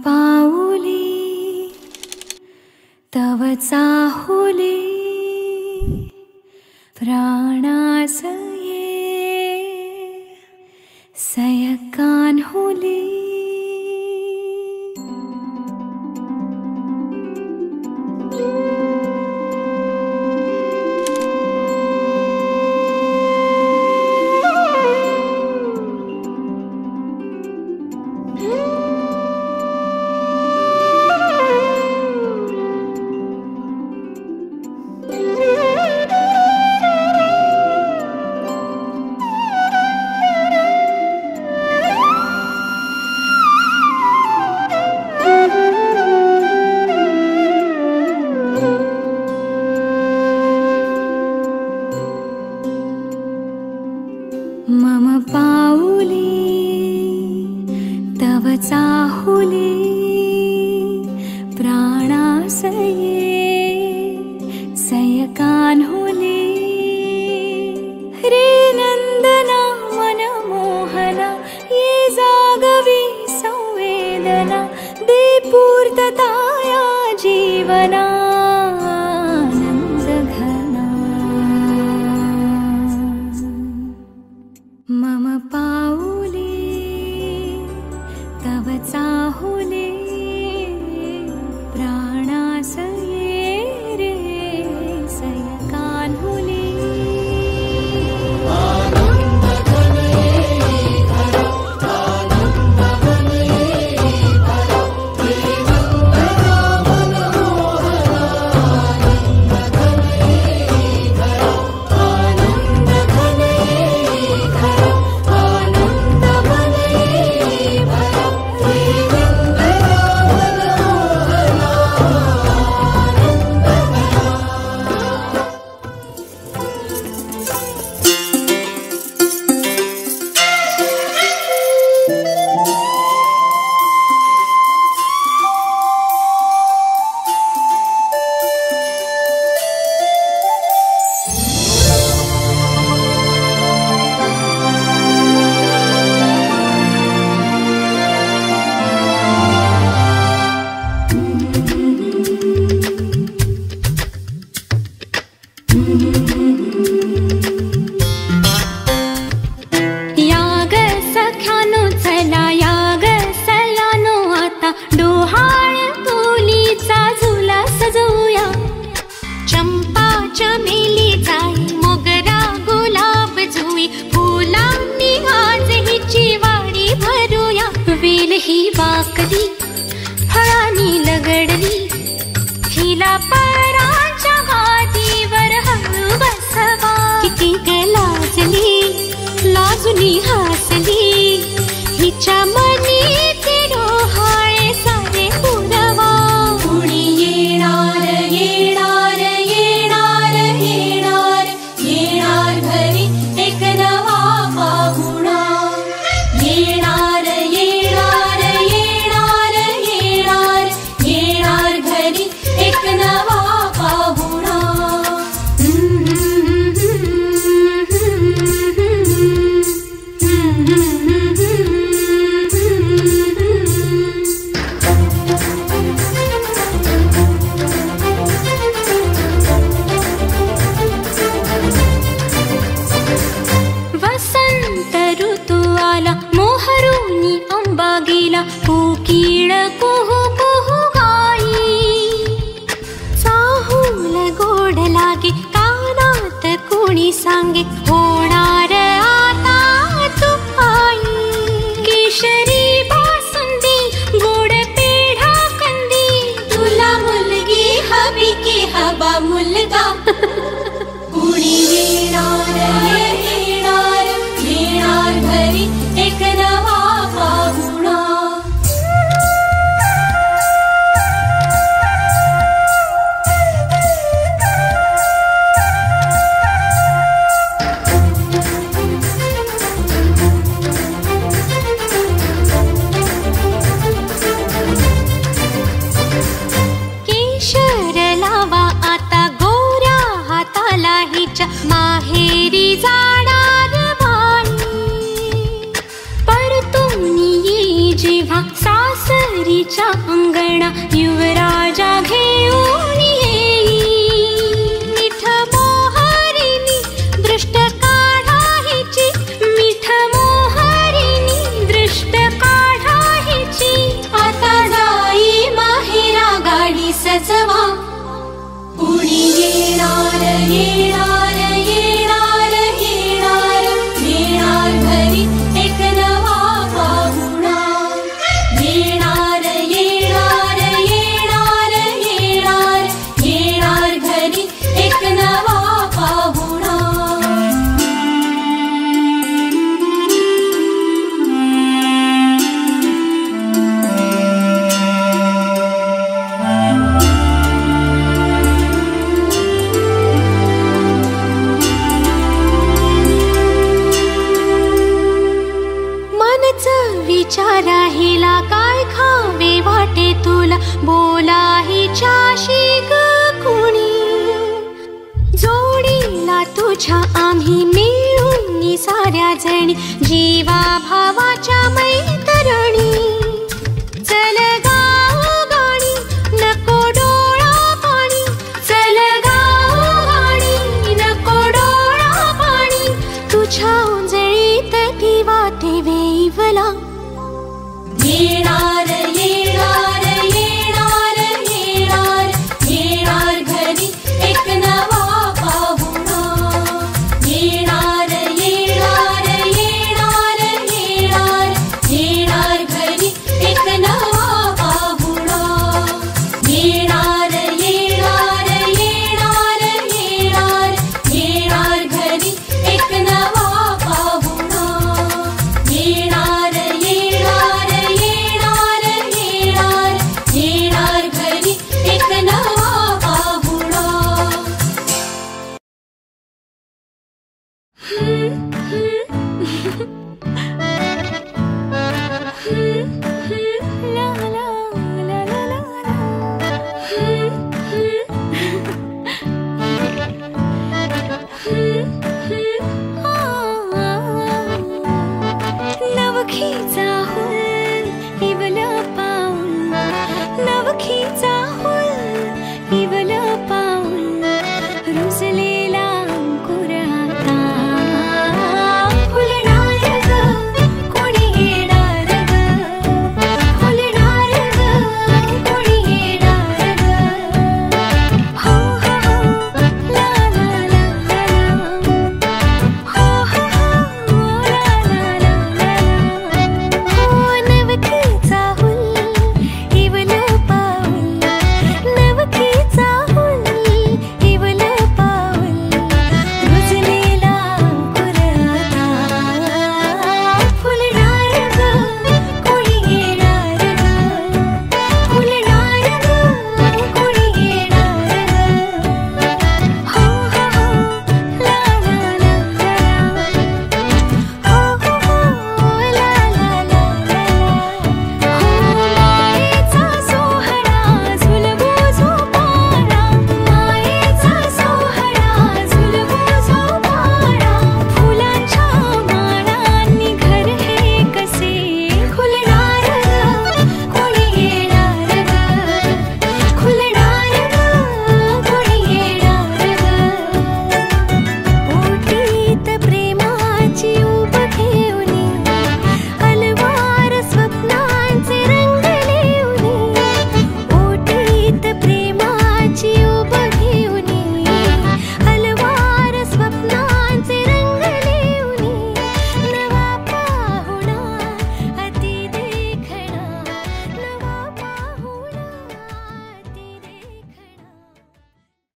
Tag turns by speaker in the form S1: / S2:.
S1: पाऊली तव चाहुली प्राणास ये सयकान्हुली मम पाऊली तव चाहुली प्राणास ये सयकान्हुली रे नंदना मनमोहना ये जागवी संवेदना दे पूर्तताया जीवना मम पाऊली तव चाहुली प्राणास ये रे सयकान्हुली याग सख्यानो चला याग सयानो आता डोहाळ तुलीचा झुला सजवूया चंपा चमेली जाई मोगरा गुलाब जुई फुलांनी आज हिची वाडी भरूया वेल ही वाकली फळांनी लगडली हिला पराच्या गादीवर हळू बसवा किती लाजली लाजुनी हसली हिच्या मनी ते डोहाळे सारे पुरवा कुणी येणार येणार येणार येणार येणार घरी एक नवा पाहुणा येणार येणार येणार येणार येणार घरी एक नवा पाहुणा वसंत ऋतू आला मोहरुनी आंबा गेला कोकिळ कुहू कुहू गाई चाहूल गोड लागे कानात कोणी सांगे होणार आता तू आई केशरी बासुंदी गोड पेढा कंदी तुला मुलगी हवी की हवा मुलगा कुणी येणार येणार येणार घरी एक नवा पाहुणा केशर लावा आता गोऱ्या हाताला हिच्या वाडीच्या अंगणा युवराजा घेऊन येई मिठ मोहरिणी दृष्ट काढायची मिठ मोहरिणी दृष्ट काढायची आता जाई माहेरा गाडी सजवा कुणी येणार येणार येणार येणार येणार घरी एक नवा पाहुणा येणार येणार येणार येणार येणार घरी एक नवा पाहुणा विचारा हिला काय खावे वाटे तुला बोला हिच्याशी ग कुणी जोडीला तुझ्या आम्ही मिळून साऱ्या जणी जीवा भावाच्या